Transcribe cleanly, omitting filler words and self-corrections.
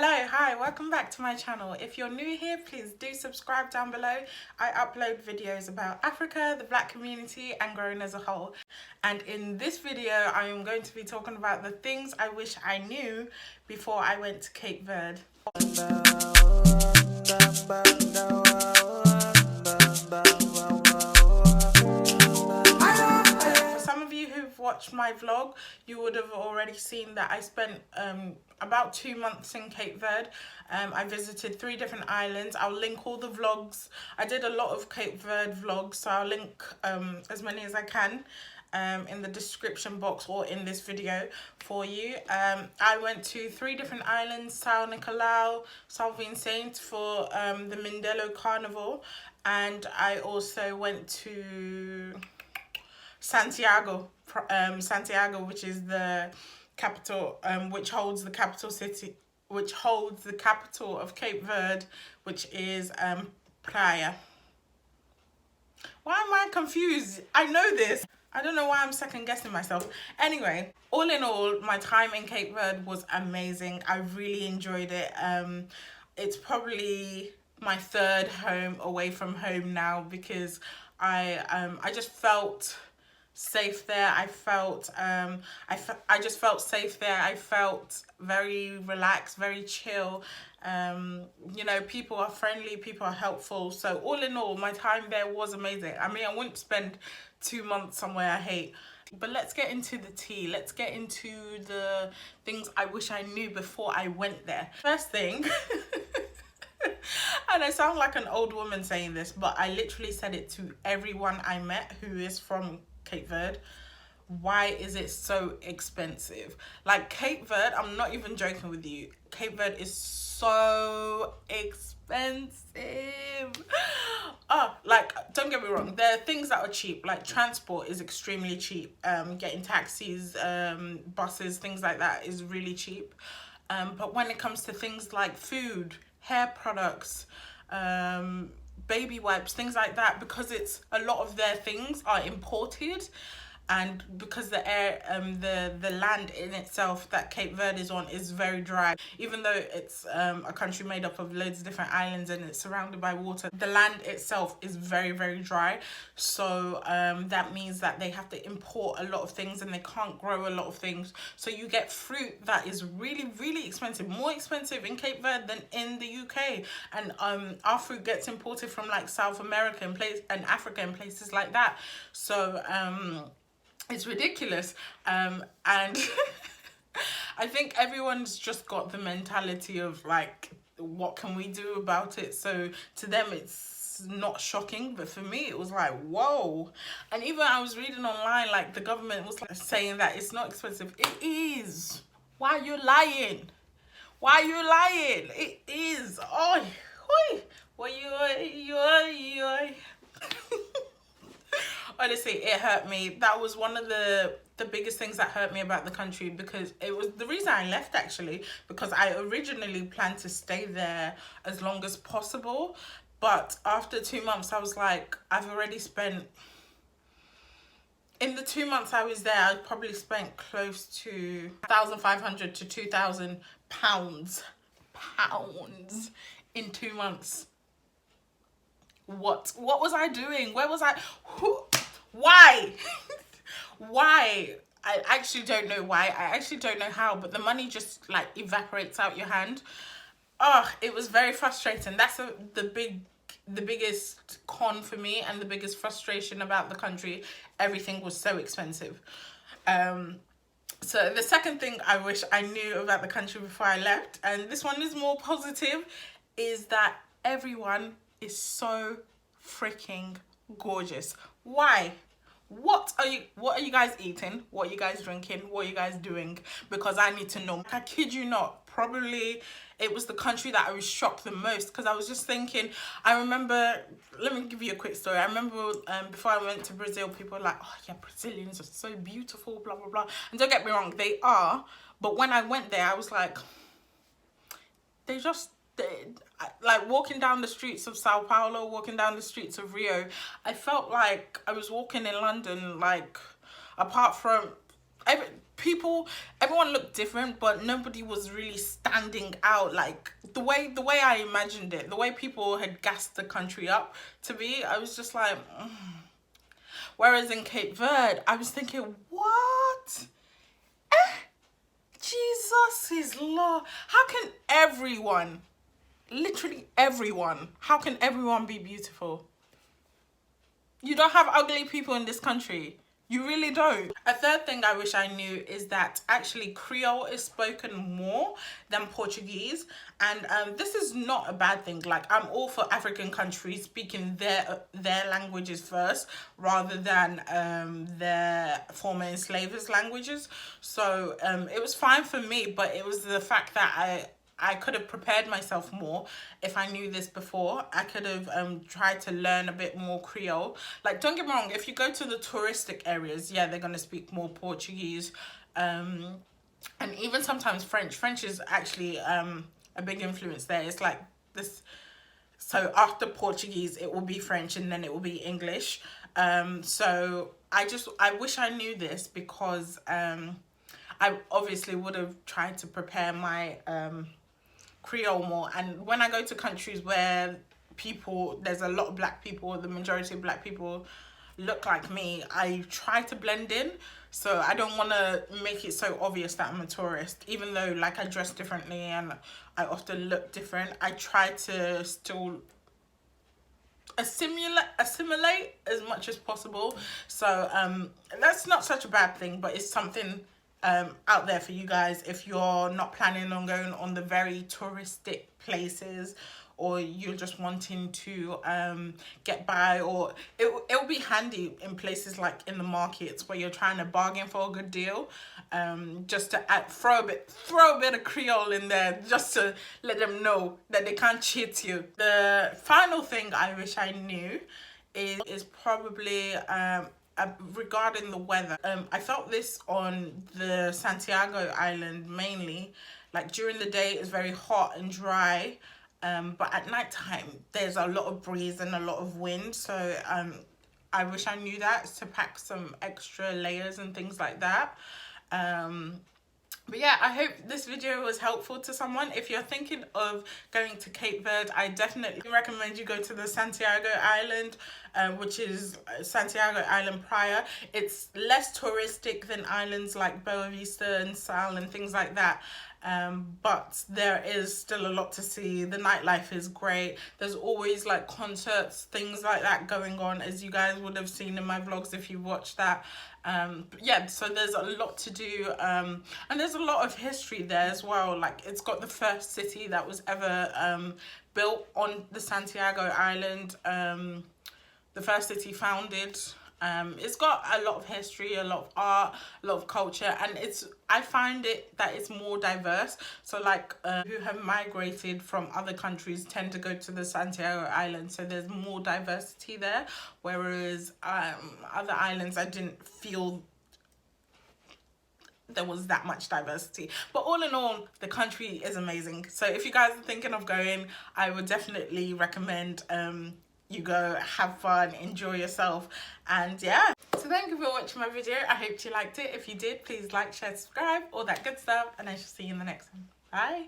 Hello, hi, welcome back to my channel. If you're new here, please do subscribe down below. I upload videos about Africa, the Black community and growing as a whole. And in this video, I am going to be talking about the things I wish I knew before I went to Cape Verde. Watched my vlog, you would have already seen that I spent about 2 months in Cape Verde. I visited 3 different islands. I'll link all the vlogs. I did a lot of Cape Verde vlogs, so I'll link as many as I can in the description box or in this video for you. I went to 3 different islands: São Nicolau, São Vicente for the Mindelo Carnival, and I also went to Santiago, which is the capital, which holds the capital city, which holds the capital of Cape Verde, which is Praia. Why am I confused? I know this. I don't know why I'm second guessing myself. Anyway, all in all, my time in Cape Verde was amazing. I really enjoyed it. It's probably my 3rd home away from home now, because I just felt safe there. I just felt safe there. I felt very relaxed, very chill. You know, people are friendly, people are helpful. So all in all, my time there was amazing. I mean, I wouldn't spend 2 months somewhere I hate. But let's get into the tea. Let's get into the things I wish I knew before I went there. First thing, and I sound like an old woman saying this, but I literally said it to everyone I met who is from Cape Verde: why is it so expensive? Like, Cape Verde, I'm not even joking with you, Cape Verde is so expensive. Oh, like, don't get me wrong, there are things that are cheap, like transport is extremely cheap. Getting taxis, buses, things like that is really cheap. But when it comes to things like food, hair products, baby wipes, things like that, because it's a lot of their things are imported, and because the air, the land in itself that Cape Verde is on is very dry. Even though it's a country made up of loads of different islands and it's surrounded by water, the land itself is very, very dry. So that means that they have to import a lot of things, and they can't grow a lot of things. So you get fruit that is really, really expensive, more expensive in Cape Verde than in the UK. And our fruit gets imported from like South America and Africa and places like that. So it's ridiculous. And I think everyone's just got the mentality of like, what can we do about it? So to them it's not shocking, but for me it was like, whoa. And even I was reading online, like, the government was like saying that it's not expensive. It is. Why are you lying? Why are you lying? It is. Oh, honestly, it hurt me. That was one of the biggest things that hurt me about the country, because it was the reason I left, actually, because I originally planned to stay there as long as possible. But after 2 months, I was like, I've already spent, in the 2 months I was there, I probably spent close to 1,500 to 2,000 pounds in 2 months. What was I doing? Where was I? Why? Why? I actually don't know why. I actually don't know how, but the money just like evaporates out your hand. Oh, it was very frustrating. That's the biggest con for me, and the biggest frustration about the country. Everything was so expensive. So the second thing I wish I knew about the country before I left, and this one is more positive, is that everyone is so freaking gorgeous. Why? What are you guys eating? What are you guys drinking? What are you guys doing? Because I need to know. I kid you not, probably it was the country that I was shocked the most, because I was just thinking, I remember, let me give you a quick story. I remember before I went to Brazil, people were like, oh yeah, Brazilians are so beautiful, blah, blah, blah. And don't get me wrong, they are. But when I went there, I was like, like, walking down the streets of Sao Paulo, walking down the streets of Rio, I felt like I was walking in London. Like, apart from everyone looked different, but nobody was really standing out. Like the way I imagined it, the way people had gassed the country up to be, I was just like, Whereas in Cape Verde, I was thinking, what? Jesus is Lord. How can everyone, literally everyone, how can everyone be beautiful? You don't have ugly people in this country. You really don't. A third thing I wish I knew is that actually Creole is spoken more than Portuguese. And this is not a bad thing. Like, I'm all for African countries speaking their languages first rather than their former enslavers' languages. So it was fine for me, but it was the fact that I could have prepared myself more if I knew this before. I could have tried to learn a bit more Creole. Like, don't get me wrong, if you go to the touristic areas, yeah, they're going to speak more Portuguese. And even sometimes French. French is actually a big influence there. It's like this. So after Portuguese, it will be French and then it will be English. So I wish I knew this because I obviously would have tried to prepare my Creole more. And when I go to countries where there's a lot of black people, the majority of black people look like me, I try to blend in. So I don't want to make it so obvious that I'm a tourist, even though like I dress differently and I often look different. I try to still assimilate as much as possible. So that's not such a bad thing, but it's something out there for you guys if you're not planning on going on the very touristic places, or you're just wanting to get by, or it'll be handy in places like in the markets where you're trying to bargain for a good deal, just to throw a bit of Creole in there, just to let them know that they can't cheat you. The final thing I wish I knew is probably regarding the weather. I felt this on the Santiago island mainly. Like during the day it's very hot and dry, but at night time there's a lot of breeze and a lot of wind. So I wish I knew that, to pack some extra layers and things like that. But yeah, I hope this video was helpful to someone. If you're thinking of going to Cape Verde, I definitely recommend you go to the Santiago Island, which is Santiago Island Praia. It's less touristic than islands like Boa Vista and Sal and things like that. But there is still a lot to see. The nightlife is great. There's always like concerts, things like that going on, as you guys would have seen in my vlogs if you watched that. Yeah, so there's a lot to do, and there's a lot of history there as well. Like, it's got the first city that was ever built on the Santiago Island, the first city founded. It's got a lot of history, a lot of art, a lot of culture, and I find that it's more diverse. So like who have migrated from other countries tend to go to the Santiago Island, so there's more diversity there, whereas other islands I didn't feel there was that much diversity. But all in all, the country is amazing. So if you guys are thinking of going, I would definitely recommend you go, have fun, enjoy yourself, and yeah. So thank you for watching my video. I hope you liked it. If you did, please like, share, subscribe, all that good stuff, and I shall see you in the next one. Bye.